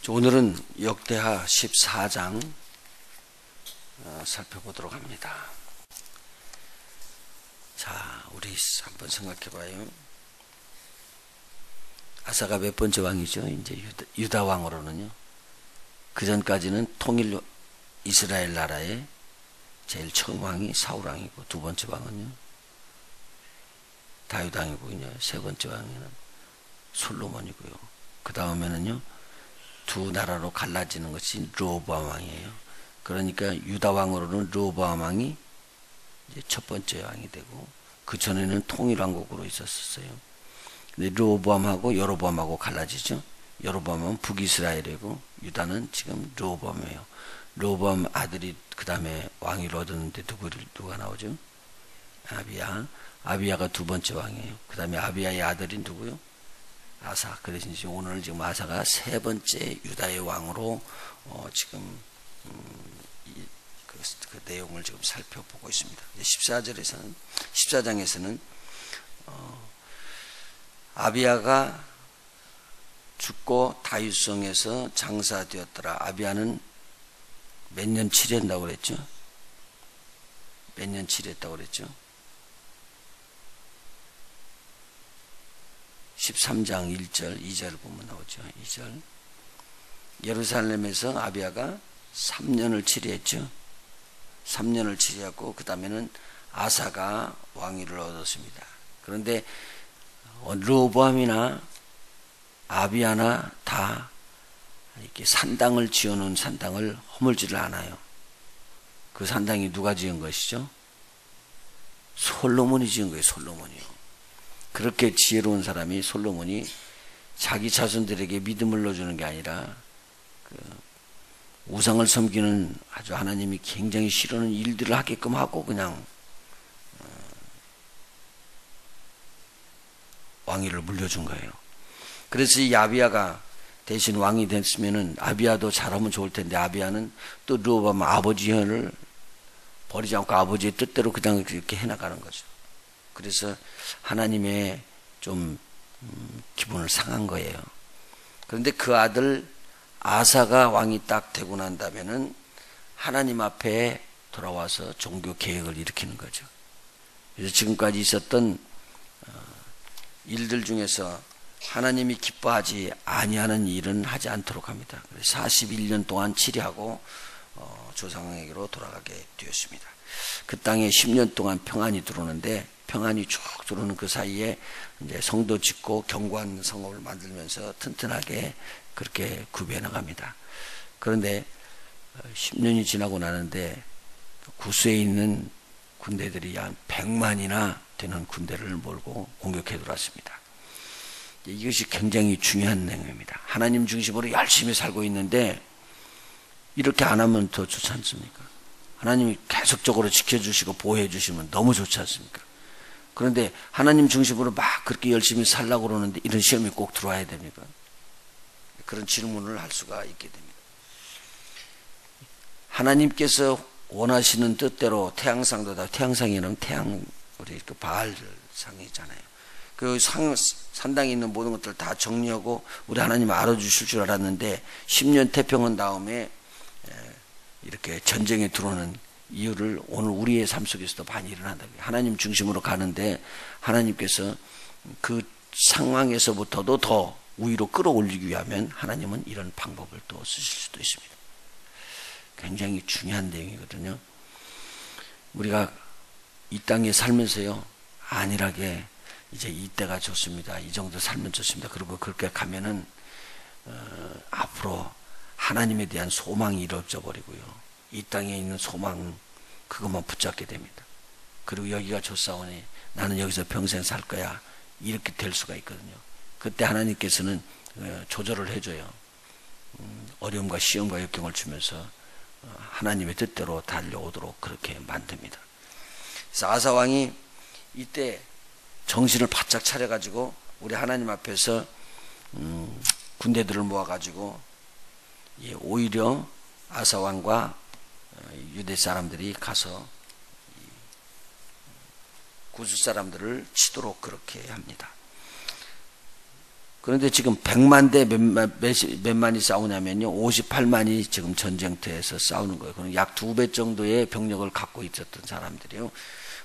오늘은 역대하 14장 살펴보도록 합니다. 자, 우리 한번 생각해 봐요. 아사가 몇 번째 왕이죠? 이제 유다 왕으로는요. 그 전까지는 통일 이스라엘 나라의 제일 처음 왕이 사울 왕이고, 두 번째 왕은요 다윗 왕이고요. 세 번째 왕은 솔로몬이고요. 그 다음에는요 두 나라로 갈라지는 것이 르호보암 왕이에요. 그러니까 유다 왕으로는 르호보암 왕이 이제 첫 번째 왕이 되고, 그 전에는 통일 왕국으로 있었어요. 근데 르호보암하고 여로보암하고 갈라지죠. 여로보암은 북이스라엘이고 유다는 지금 르호보암이에요. 르호보암 아들이 그 다음에 왕위를 얻었는데 누가 나오죠? 아비야가 두 번째 왕이에요. 그 다음에 아비야의 아들이 누구요? 아사. 그래서 지금 오늘 지금 아사가 세 번째 유다의 왕으로 지금 그 내용을 지금 살펴보고 있습니다. 14장에서는 아비야가 죽고 다윗성에서 장사되었더라. 아비야는 몇 년 치료했다고 그랬죠? 몇 년 치료했다고 그랬죠? 13장 1절, 2절 보면 나오죠. 2절. 예루살렘에서 아비야가 3년을 치료했죠. 3년을 치료했고, 그 다음에는 아사가 왕위를 얻었습니다. 그런데 르호보암이나 아비야나 다 이렇게 산당을 지어놓은 산당을 허물지를 않아요. 그 산당이 누가 지은 것이죠? 솔로몬이 지은 거예요. 솔로몬이요. 그렇게 지혜로운 사람이 솔로몬이 자기 자손들에게 믿음을 넣어주는 게 아니라 우상을 섬기는 아주 하나님이 굉장히 싫어하는 일들을 하게끔 하고 그냥 왕위를 물려준 거예요. 그래서 이 아비야가 대신 왕이 됐으면은 아비야도 잘하면 좋을 텐데, 아비야는 또 르호보암 아버지 현을 버리지 않고 아버지의 뜻대로 그냥 이렇게 해나가는 거죠. 그래서 하나님의 좀 기분을 상한 거예요. 그런데 그 아들 아사가 왕이 딱 되고 난 다음에는 하나님 앞에 돌아와서 종교 개혁을 일으키는 거죠. 그래서 지금까지 있었던 일들 중에서 하나님이 기뻐하지 아니하는 일은 하지 않도록 합니다. 41년 동안 치리하고 조상에게로 돌아가게 되었습니다. 그 땅에 10년 동안 평안이 들어오는데, 평안이 쭉 들어오는 그 사이에 이제 성도 짓고 견고한 성읍을 만들면서 튼튼하게 그렇게 구비해 나갑니다. 그런데 10년이 지나고 나는데 구스에 있는 군대들이 한 100만이나 되는 군대를 몰고 공격해 들어왔습니다. 이것이 굉장히 중요한 내용입니다. 하나님 중심으로 열심히 살고 있는데 이렇게 안 하면 더 좋지 않습니까? 하나님이 계속적으로 지켜주시고 보호해 주시면 너무 좋지 않습니까? 그런데 하나님 중심으로 막 그렇게 열심히 살려고 그러는데 이런 시험이 꼭 들어와야 됩니까? 그런 질문을 할 수가 있게 됩니다. 하나님께서 원하시는 뜻대로 태양상도 다, 태양상이라면 우리 그 바알상이잖아요. 그 산당에 있는 모든 것들 다 정리하고 우리 하나님 알아주실 줄 알았는데 10년 태평한 다음에 이렇게 전쟁에 들어오는 이유를 오늘 우리의 삶 속에서도 많이 일어난다. 하나님 중심으로 가는데 하나님께서 그 상황에서부터도 더 우위로 끌어올리기 위하면 하나님은 이런 방법을 또 쓰실 수도 있습니다. 굉장히 중요한 내용이거든요. 우리가 이 땅에 살면서요, 안일하게 이제 이때가 좋습니다, 이 정도 살면 좋습니다, 그리고 그렇게 가면은 앞으로 하나님에 대한 소망이 이루어져 버리고요, 이 땅에 있는 소망 그것만 붙잡게 됩니다. 그리고 여기가 좋사오니 나는 여기서 평생 살 거야, 이렇게 될 수가 있거든요. 그때 하나님께서는 조절을 해줘요. 어려움과 시험과 역경을 주면서 하나님의 뜻대로 달려오도록 그렇게 만듭니다. 그래서 아사 왕이 이때 정신을 바짝 차려가지고 우리 하나님 앞에서 군대들을 모아가지고 오히려 아사 왕과 유대 사람들이 가서 구스 사람들을 치도록 그렇게 합니다. 그런데 지금 100만 대 몇만이 싸우냐면요. 58만이 지금 전쟁터에서 싸우는 거예요. 그럼 약 2배 정도의 병력을 갖고 있었던 사람들이에요.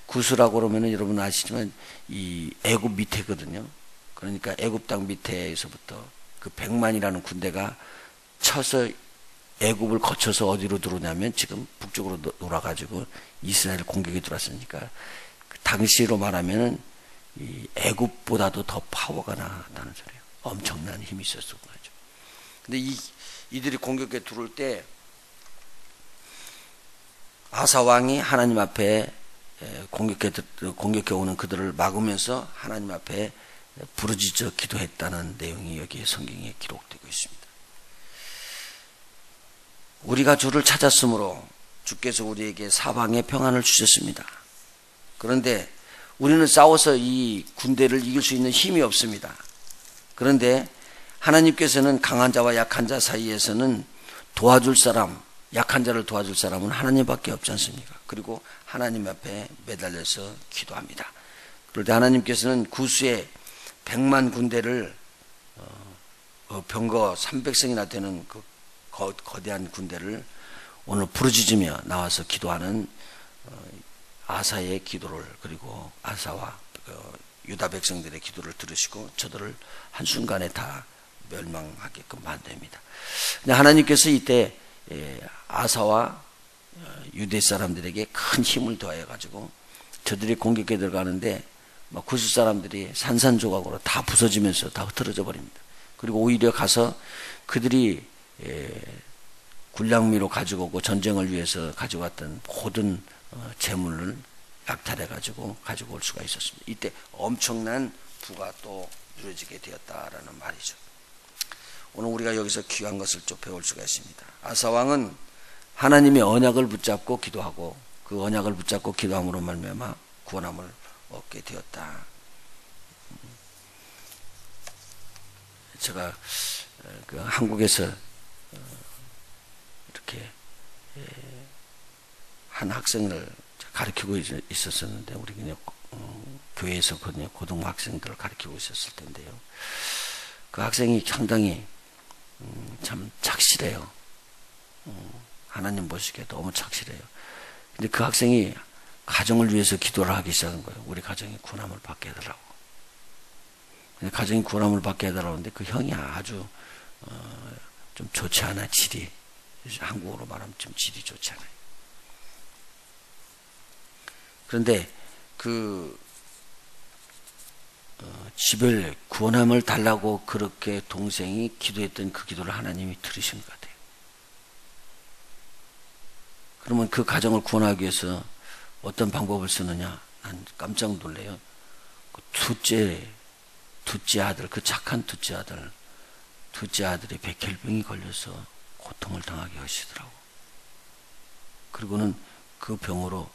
구스라고 그러면은 여러분 아시지만 이 애굽 밑에거든요. 그러니까 애굽 땅 밑에서부터 그 100만이라는 군대가 쳐서 애굽을 거쳐서 어디로 들어오냐면 지금 북쪽으로 놀아가지고 이스라엘 공격에 들어왔으니까 그 당시로 말하면은 이 애굽보다도 더 파워가 나다는 소리예요. 엄청난 힘이 있었던 거죠. 근데 이들이 공격에 들어올 때 아사 왕이 하나님 앞에 공격해 오는 그들을 막으면서 하나님 앞에 부르짖어 기도했다는 내용이 여기에 성경에 기록되고 있습니다. 우리가 주를 찾았으므로 주께서 우리에게 사방에 평안을 주셨습니다. 그런데 우리는 싸워서 이 군대를 이길 수 있는 힘이 없습니다. 그런데 하나님께서는 강한 자와 약한 자 사이에서는 도와줄 사람, 약한 자를 도와줄 사람은 하나님밖에 없지 않습니까? 그리고 하나님 앞에 매달려서 기도합니다. 그럴 때 하나님께서는 구스의 100만 군대를 병거 300승이나 되는 그 거대한 군대를 오늘 부르짖으며 나와서 기도하는 아사의 기도를, 그리고 아사와 유다 백성들의 기도를 들으시고 저들을 한순간에 다 멸망하게끔 만듭니다. 근데 하나님께서 이때 아사와 유대 사람들에게 큰 힘을 더해 가지고 저들이 공격에 들어가는데 막 구스 사람들이 산산조각으로 다 부서지면서 다 흩어져 버립니다. 그리고 오히려 가서 그들이 군량미로 가지고 오고 전쟁을 위해서 가지고 왔던 모든 재물을 약탈해 가지고 올 수가 있었습니다. 이때 엄청난 부가 또 이루어지게 되었다라는 말이죠. 오늘 우리가 여기서 귀한 것을 좀 배울 수가 있습니다. 아사 왕은 하나님의 언약을 붙잡고 기도하고 그 언약을 붙잡고 기도함으로 말미암아 구원함을 얻게 되었다. 제가 그 한국에서 이렇게 한 학생을 가르치고 있었었는데, 우리 그냥 교회에서 고등학생들을 가르치고 있었을 텐데요. 그 학생이 상당히 참 착실해요. 하나님 보시기에 너무 착실해요. 근데 그 학생이 가정을 위해서 기도를 하기 시작한 거예요. 우리 가정이 구원함을 받게 해달라고. 근데 가정이 구원함을 받게 해달라고 하는데 그 형이 아주 좀 좋지 않아, 질이. 한국어로 말하면 좀 질이 좋지 않아요. 그런데 집을 구원함을 달라고 그렇게 동생이 기도했던 그 기도를 하나님이 들으신 것 같아요. 그러면 그 가정을 구원하기 위해서 어떤 방법을 쓰느냐? 난 깜짝 놀래요. 그 둘째 아들, 그 착한 둘째 아들이 백혈병이 걸려서 고통을 당하게 하시더라고. 그리고는 그 병으로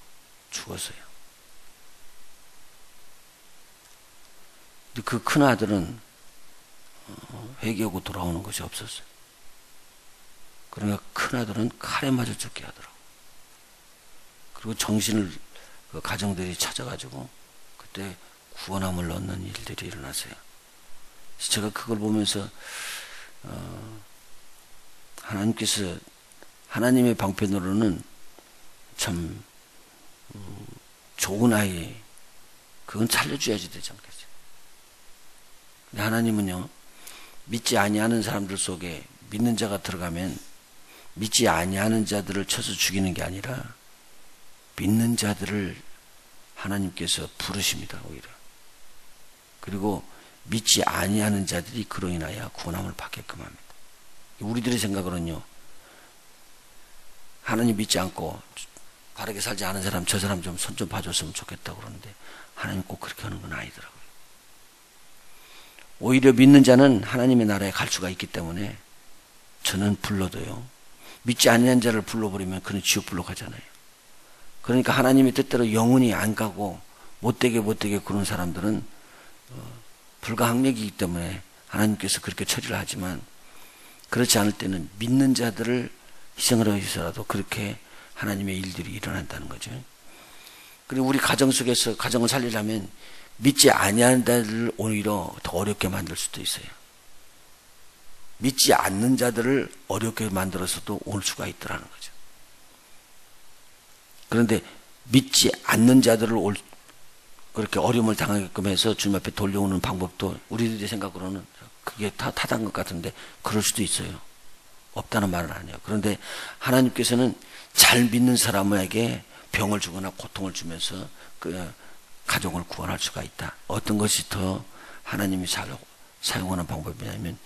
죽었어요. 근데 그 큰 아들은 회개하고 돌아오는 것이 없었어요. 그러니까 큰 아들은 칼에 맞아 죽게 하더라고. 그리고 정신을 그 가정들이 찾아가지고 그때 구원함을 얻는 일들이 일어났어요. 그래서 제가 그걸 보면서 하나님께서, 하나님의 방편으로는 참 좋은 아이, 그건 살려줘야지 되지 않겠어요? 근데 하나님은요, 믿지 아니하는 사람들 속에 믿는 자가 들어가면 믿지 아니하는 자들을 쳐서 죽이는 게 아니라 믿는 자들을 하나님께서 부르십니다, 오히려. 그리고 믿지 아니하는 자들이 그로 인하여 구원함을 받게끔 합니다. 우리들의 생각으로는요, 하나님 믿지 않고 바르게 살지 않은 사람, 저 사람 좀 손 좀 봐줬으면 좋겠다고 그러는데 하나님 꼭 그렇게 하는 건 아니더라고요. 오히려 믿는 자는 하나님의 나라에 갈 수가 있기 때문에 저는 불러도요, 믿지 않는 자를 불러버리면 그는 지옥불로 가잖아요. 그러니까 하나님의 뜻대로 영원히 안 가고 못되게 그런 사람들은 불가항력이기 때문에 하나님께서 그렇게 처리를 하지만, 그렇지 않을 때는 믿는 자들을 희생을 하셔서라도 그렇게 하나님의 일들이 일어난다는 거죠. 그리고 우리 가정 속에서 가정을 살리려면 믿지 아니하는 자들을 오히려 더 어렵게 만들 수도 있어요. 믿지 않는 자들을 어렵게 만들어서도 올 수가 있더라는 거죠. 그런데 믿지 않는 자들을 그렇게 어려움을 당하게끔 해서 주님 앞에 돌려오는 방법도 우리들의 생각으로는 그게 다 타당한 것 같은데 그럴 수도 있어요. 없다는 말은 아니에요. 그런데 하나님께서는 잘 믿는 사람에게 병을 주거나 고통을 주면서 그 가족을 구원할 수가 있다. 어떤 것이 더 하나님이 잘 사용하는 방법이냐면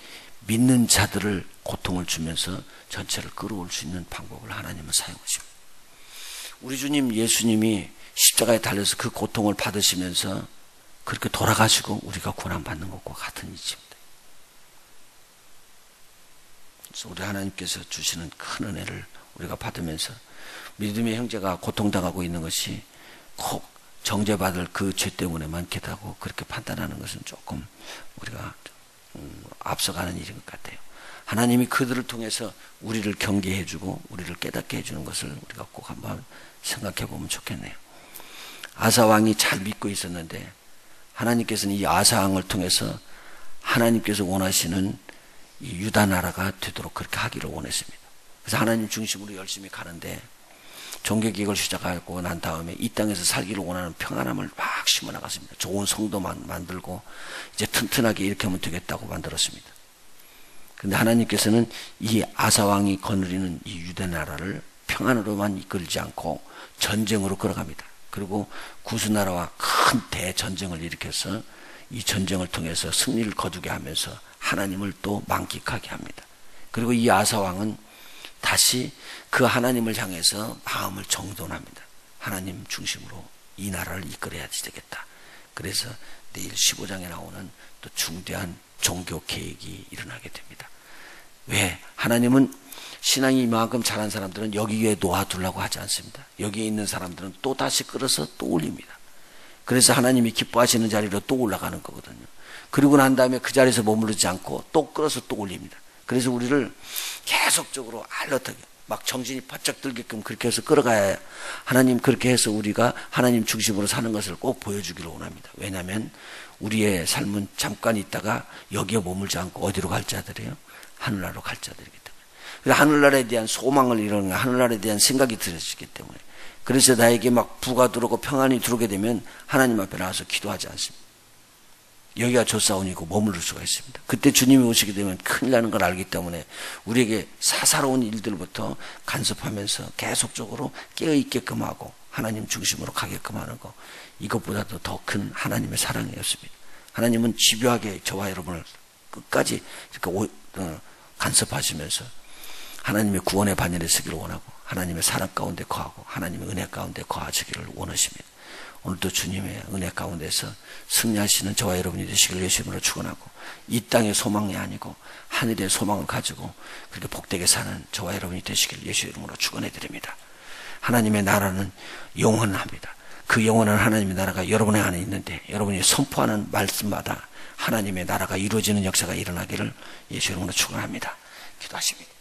믿는 자들을 고통을 주면서 전체를 끌어올 수 있는 방법을 하나님은 사용하십니다. 우리 주님 예수님이 십자가에 달려서 그 고통을 받으시면서 그렇게 돌아가시고 우리가 고난받는 것과 같은 이치입니다. 그래서 우리 하나님께서 주시는 큰 은혜를 우리가 받으면서 믿음의 형제가 고통당하고 있는 것이 꼭 정죄받을 그 죄 때문에만 깨닫고 그렇게 판단하는 것은 조금 우리가 앞서가는 일인 것 같아요. 하나님이 그들을 통해서 우리를 경계해주고 우리를 깨닫게 해주는 것을 우리가 꼭 한번 생각해 보면 좋겠네요. 아사왕이 잘 믿고 있었는데 하나님께서는 이 아사왕을 통해서 하나님께서 원하시는 이 유다 나라가 되도록 그렇게 하기를 원했습니다. 그래서 하나님 중심으로 열심히 가는데 종교개혁을 시작하고 난 다음에 이 땅에서 살기를 원하는 평안함을 막 심어나갔습니다. 좋은 성도만 만들고 이제 튼튼하게 이렇게 하면 되겠다고 만들었습니다. 그런데 하나님께서는 이 아사왕이 거느리는 이 유대 나라를 평안으로만 이끌지 않고 전쟁으로 끌어갑니다. 그리고 구스나라와 큰 대전쟁을 일으켜서 이 전쟁을 통해서 승리를 거두게 하면서 하나님을 또 만끽하게 합니다. 그리고 이 아사왕은 다시 그 하나님을 향해서 마음을 정돈합니다. 하나님 중심으로 이 나라를 이끌어야지 되겠다. 그래서 내일 15장에 나오는 또 중대한 종교 개혁이 일어나게 됩니다. 왜? 하나님은 신앙이 이만큼 잘한 사람들은 여기에 놓아두려고 하지 않습니다. 여기에 있는 사람들은 또 다시 끌어서 또 올립니다. 그래서 하나님이 기뻐하시는 자리로 또 올라가는 거거든요. 그리고 난 다음에 그 자리에서 머무르지 않고 또 끌어서 또 올립니다. 그래서 우리를 계속적으로 알러트하게 막 정신이 바짝 들게끔 그렇게 해서 끌어가야 하나님 그렇게 해서 우리가 하나님 중심으로 사는 것을 꼭 보여주기를 원합니다. 왜냐하면 우리의 삶은 잠깐 있다가 여기에 머물지 않고 어디로 갈 자들이에요? 하늘나라로 갈 자들이기 때문에. 그래서 하늘나라에 대한 소망을 이루는 하늘나라에 대한 생각이 들어지기 때문에 그래서 나에게 막 부가 들어오고 평안이 들어오게 되면 하나님 앞에 나와서 기도하지 않습니다. 여기가 조사원이고 머무를 수가 있습니다. 그때 주님이 오시게 되면 큰일 나는 걸 알기 때문에 우리에게 사사로운 일들부터 간섭하면서 계속적으로 깨어있게끔 하고 하나님 중심으로 가게끔 하는 거 이것보다도 더 큰 하나님의 사랑이었습니다. 하나님은 집요하게 저와 여러분을 끝까지 이렇게 간섭하시면서 하나님의 구원의 반열에 서기를 원하고 하나님의 사랑 가운데 거하고 하나님의 은혜 가운데 거하시기를 원하십니다. 오늘도 주님의 은혜 가운데서 승리하시는 저와 여러분이 되시기를 예수님으로 축원하고 이 땅의 소망이 아니고 하늘의 소망을 가지고 그렇게 복되게 사는 저와 여러분이 되시기를 예수 이름으로 축원해 드립니다. 하나님의 나라는 영원합니다. 그 영원한 하나님의 나라가 여러분의 안에 있는데 여러분이 선포하는 말씀마다 하나님의 나라가 이루어지는 역사가 일어나기를 예수 이름으로 축원합니다. 기도하십니다.